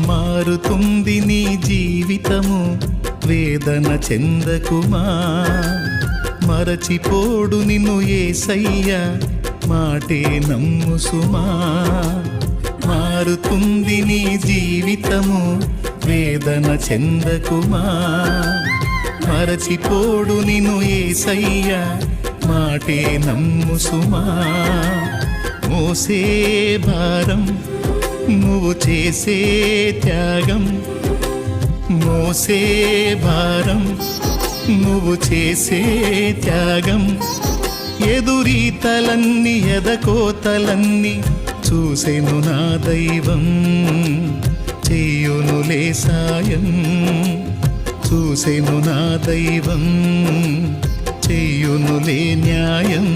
మారుతుంది నీ జీవితము, వేదన చెందకుమా. మరచిపోడు నిన్ను యేసయ్య, మాటే నమ్ము సుమా. మారుతుంది నీ జీవితము, వేదన చెందకుమా. మరచిపోడు నిన్ను యేసయ్య, మాటే నమ్ము సుమా. మోసే భారం నువ్వు చేసే త్యాగం, మోసే భారం నువ్వు చేసే త్యాగం. ఎదురీతలన్నీ ఎదకోతలన్నీ చూసెను నా దైవం, చెయ్యునులే సాయం. చూసెను నా దైవం, చెయ్యునులే న్యాయం.